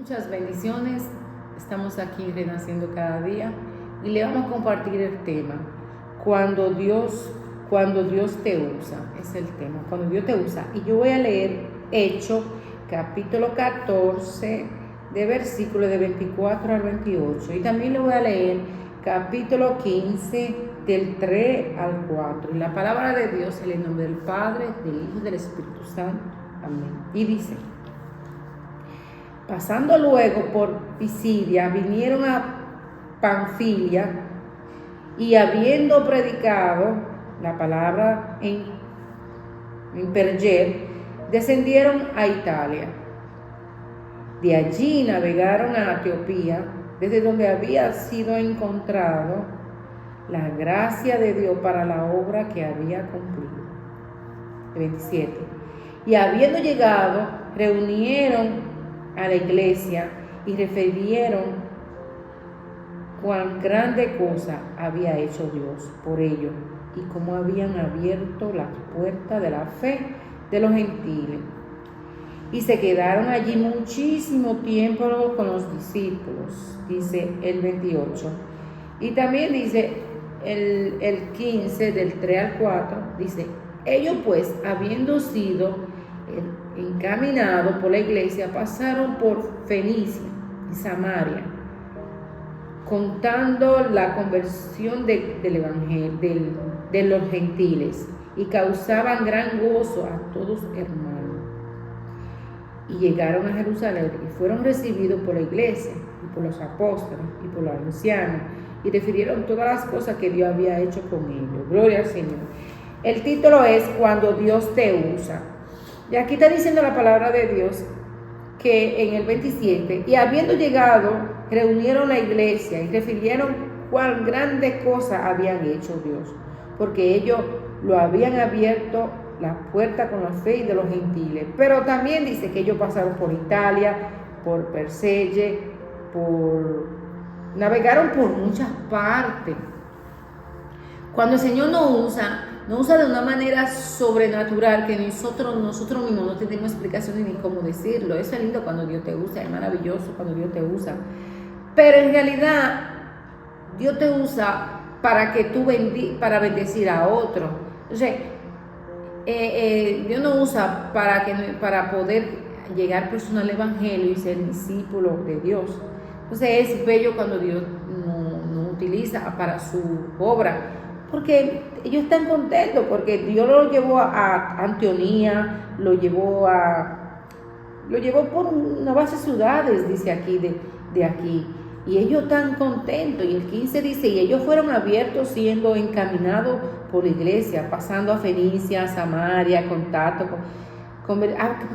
Muchas bendiciones. Estamos aquí renaciendo cada día y le vamos a compartir el tema. Cuando Dios te usa, es el tema. Cuando Dios te usa. Y yo voy a leer Hechos, capítulo 14, de versículos de 24 al 28. Y también le voy a leer capítulo 15, del 3 al 4. Y la palabra de Dios en el nombre del Padre, del Hijo y del Espíritu Santo. Amén. Y dice: pasando luego por Pisidia, vinieron a Panfilia, y habiendo predicado la palabra en Perge, descendieron a Italia. De allí navegaron a Etiopía, desde donde había sido encontrado la gracia de Dios para la obra que había cumplido. 27. Y habiendo llegado, reunieron a la iglesia y refirieron cuán grande cosa había hecho Dios por ellos y cómo habían abierto las puertas de la fe de los gentiles. Y se quedaron allí muchísimo tiempo con los discípulos, dice el 28. Y también dice el 15, del 3 al 4, dice: ellos pues, habiendo sido encaminados por la iglesia, pasaron por Fenicia y Samaria, contando la conversión del evangelio de los gentiles, y causaban gran gozo a todos hermanos. Y llegaron a Jerusalén y fueron recibidos por la iglesia y por los apóstoles y por los ancianos, y refirieron todas las cosas que Dios había hecho con ellos. Gloria al Señor. El título es Cuando Dios te usa. Y aquí está diciendo la palabra de Dios que en el 27, y habiendo llegado, reunieron la iglesia y refirieron cuán grande cosa habían hecho Dios, porque ellos lo habían abierto la puerta con la fe de los gentiles. Pero también dice que ellos pasaron por Italia, por Persege, navegaron por muchas partes. Cuando el Señor nos usa de una manera sobrenatural que nosotros mismos no tenemos explicaciones ni cómo decirlo. Eso es lindo cuando Dios te usa, es maravilloso cuando Dios te usa. Pero en realidad, Dios te usa para que para bendecir a otro. Entonces, Dios nos usa para poder llegar personal al evangelio y ser discípulo de Dios. Entonces es bello cuando Dios nos utiliza para su obra, porque ellos están contentos, porque Dios lo llevó a Antioquía, lo llevó por una base de ciudades, dice aquí, de aquí. Y ellos están contentos. Y el 15 dice: y ellos fueron abiertos, siendo encaminados por la iglesia, pasando a Fenicia, a Samaria, contacto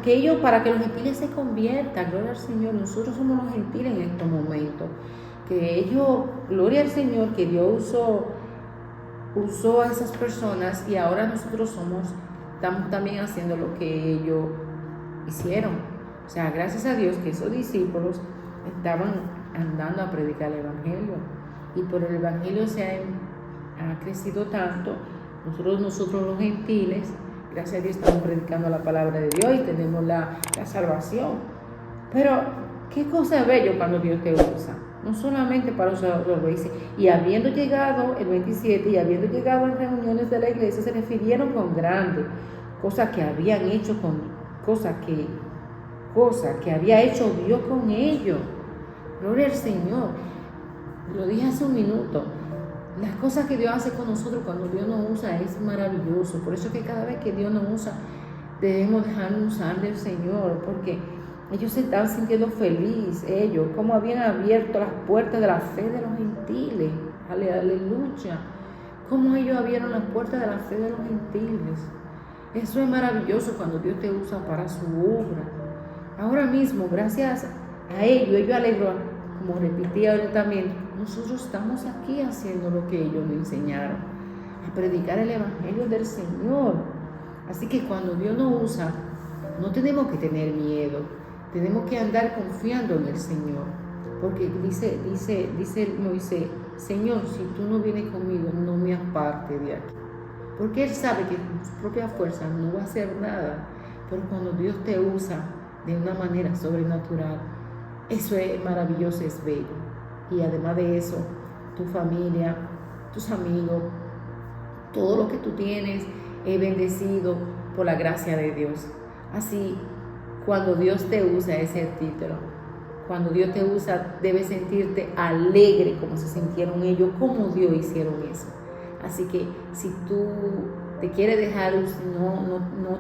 que ellos, para que los gentiles se conviertan. Gloria al Señor. Nosotros somos los gentiles en estos momentos. Que ellos, gloria al Señor, que Dios usó a esas personas, y ahora nosotros estamos también haciendo lo que ellos hicieron. O sea, gracias a Dios que esos discípulos estaban andando a predicar el evangelio, y por el evangelio ha crecido tanto. Nosotros los gentiles, gracias a Dios, estamos predicando la palabra de Dios y tenemos la salvación. Pero qué cosa bello cuando Dios te usa, no solamente para nosotros. Lo dice: y habiendo llegado, el 27, y habiendo llegado en reuniones de la iglesia, se refirieron con grande cosas que habían hecho, cosas que había hecho Dios con ellos. Gloria al Señor. Lo dije hace un minuto. Las cosas que Dios hace con nosotros cuando Dios nos usa es maravilloso. Por eso que cada vez que Dios nos usa, debemos dejarnos usar del Señor, porque ellos se estaban sintiendo felices, ellos, como habían abierto las puertas de la fe de los gentiles. Aleluya. Como ellos abrieron las puertas de la fe de los gentiles. Eso es maravilloso cuando Dios te usa para su obra. Ahora mismo, gracias a ellos alegran, como repetí ahora también, nosotros estamos aquí haciendo lo que ellos nos enseñaron, a predicar el evangelio del Señor. Así que cuando Dios nos usa, no tenemos que tener miedo, tenemos que andar confiando en el Señor, porque dice Moisés: Señor, si tú no vienes conmigo, no me aparte de aquí, porque Él sabe que con su propia fuerza no va a hacer nada. Pero cuando Dios te usa de una manera sobrenatural, Eso es maravilloso, es bello. Y además de eso, tu familia, tus amigos, todo lo que tú tienes es bendecido por la gracia de Dios. Así, cuando Dios te usa, ese es el título. Cuando Dios te usa, debes sentirte alegre como se sintieron ellos, como Dios hicieron eso. Así que si tú te quieres dejar,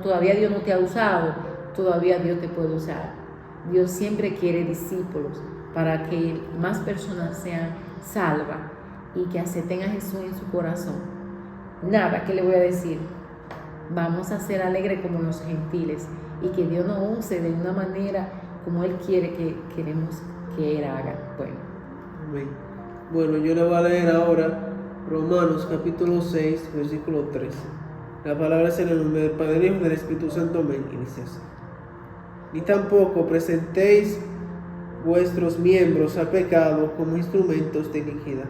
todavía Dios no te ha usado, todavía Dios te puede usar. Dios siempre quiere discípulos para que más personas sean salvas y que acepten a Jesús en su corazón. Nada, ¿qué le voy a decir? Vamos a ser alegres como los gentiles y que Dios nos use de una manera como Él quiere que queremos que Él haga. Bueno, yo le voy a leer ahora Romanos capítulo 6, versículo 13. La palabra es en el nombre del Padre, del Hijo y del Espíritu Santo. Amén. Y dice así: ni tampoco presentéis vuestros miembros al pecado como instrumentos de iniquidad,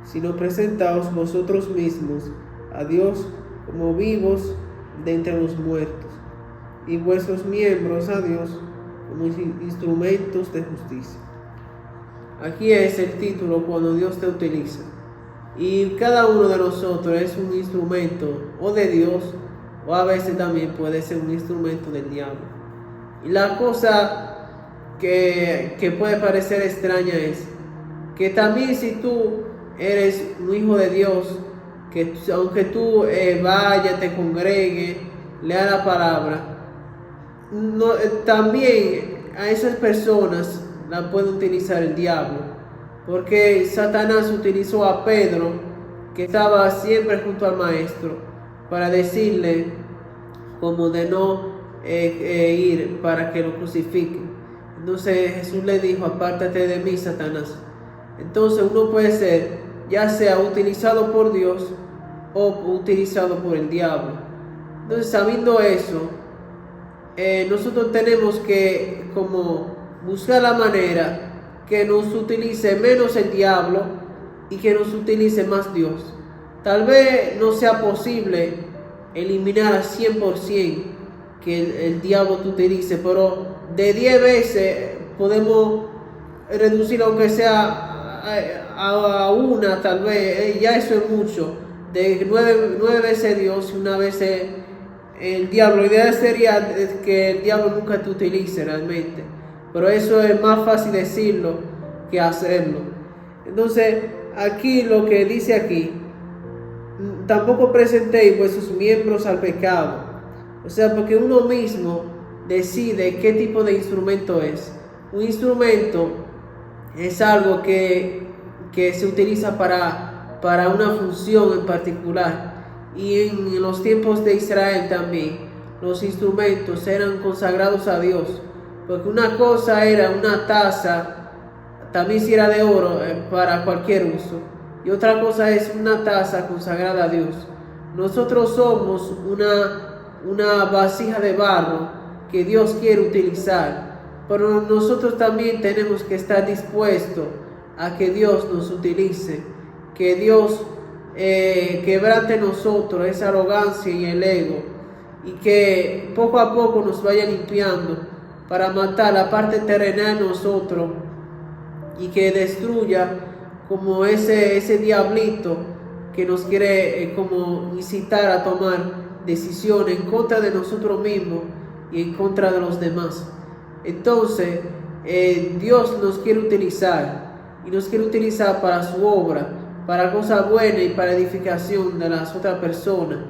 sino presentaos vosotros mismos a Dios como vivos de entre los muertos, y vuestros miembros a Dios como instrumentos de justicia. Aquí es el título cuando Dios te utiliza. Y cada uno de nosotros es un instrumento o de Dios, o a veces también puede ser un instrumento del diablo. Y la cosa que puede parecer extraña es que también si tú eres un hijo de Dios, que aunque tú vayas, te congregues, lea la palabra, también a esas personas la puede utilizar el diablo. Porque Satanás utilizó a Pedro, que estaba siempre junto al maestro, para decirle como de no ir para que lo crucifiquen. Entonces Jesús le dijo: apártate de mí, Satanás. Entonces uno puede ser ya sea utilizado por Dios o utilizado por el diablo. Entonces, sabiendo eso, nosotros tenemos que como buscar la manera que nos utilice menos el diablo y que nos utilice más Dios. Tal vez no sea posible eliminar al 100% que el diablo te utilice, pero de 10 veces podemos reducir, aunque sea a una, tal vez, ya eso es mucho. De 9 veces Dios y una vez el diablo. La idea sería que el diablo nunca te utilice realmente, pero eso es más fácil decirlo que hacerlo. Entonces, aquí lo que dice aquí: tampoco presentéis vuestros miembros al pecado. O sea, porque uno mismo decide qué tipo de instrumento es. Un instrumento es algo que se utiliza para una función en particular. Y en los tiempos de Israel también, los instrumentos eran consagrados a Dios. Porque una cosa era una taza, también si era de oro, para cualquier uso. Y otra cosa es una taza consagrada a Dios. Nosotros somos una vasija de barro que Dios quiere utilizar. Pero nosotros también tenemos que estar dispuestos a que Dios nos utilice. Que Dios quebrante nosotros esa arrogancia y el ego. Y que poco a poco nos vaya limpiando para matar la parte terrenal de nosotros y que destruya como ese diablito que nos quiere como incitar a tomar decisiones en contra de nosotros mismos y en contra de los demás. Entonces Dios nos quiere utilizar y nos quiere utilizar para su obra, para cosas buenas y para edificación de las otras personas.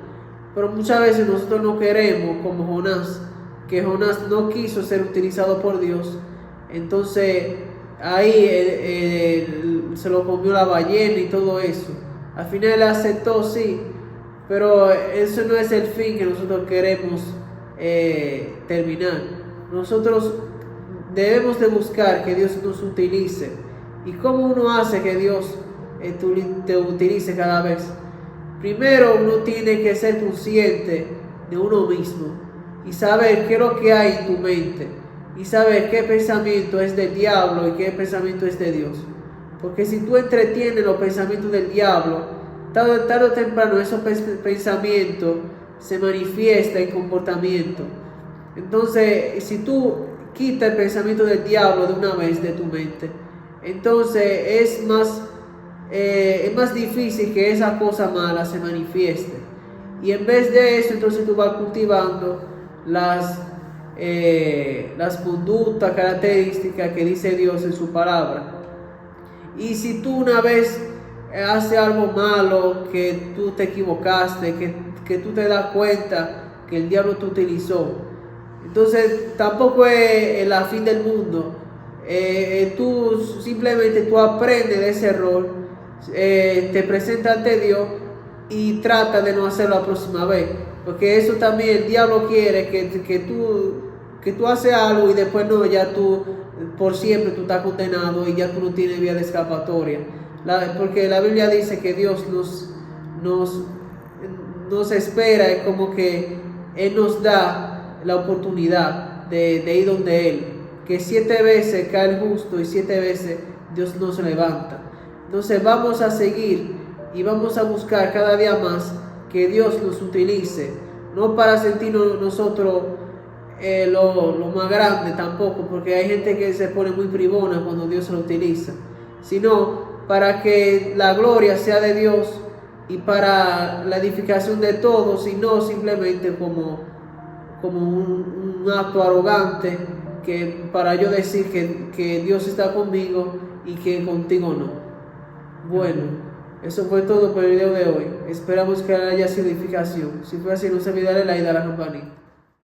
Pero muchas veces nosotros no queremos, como Jonás, que Jonás no quiso ser utilizado por Dios. Entonces ahí se lo comió la ballena y todo eso. Al final él aceptó, sí, pero eso no es el fin que nosotros queremos terminar. Nosotros debemos de buscar que Dios nos utilice. ¿Y cómo uno hace que Dios te utilice cada vez? Primero uno tiene que ser consciente de uno mismo y saber qué es lo que hay en tu mente y saber qué pensamiento es del diablo y qué pensamiento es de Dios. Porque si tú entretienes los pensamientos del diablo, tarde o temprano esos pensamientos se manifiestan en comportamiento. Entonces, si tú quita el pensamiento del diablo de una vez de tu mente. Entonces es más difícil que esa cosa mala se manifieste. Y en vez de eso, entonces tú vas cultivando las conductas, características que dice Dios en su palabra. Y si tú una vez haces algo malo, que tú te equivocaste, que tú te das cuenta que el diablo te utilizó, entonces tampoco es la fin del mundo. Tú simplemente aprendes de ese error, te presentas ante Dios y trata de no hacerlo la próxima vez, porque eso también el diablo quiere que tú haces algo y después no, ya tú por siempre tú estás condenado y ya tú no tienes vía de escapatoria. Porque la Biblia dice que Dios nos espera, es como que Él nos da la oportunidad de ir donde Él, que 7 veces cae el justo y 7 veces Dios nos levanta. Entonces vamos a seguir y vamos a buscar cada día más que Dios nos utilice, no para sentirnos nosotros lo más grande tampoco, porque hay gente que se pone muy privona cuando Dios lo utiliza, sino para que la gloria sea de Dios y para la edificación de todos, y no simplemente como un acto arrogante que para yo decir que Dios está conmigo y que contigo no. Bueno, eso fue todo por el video de hoy. Esperamos que haya sido edificación. Si fue así, no se olvide darle like a la campanita.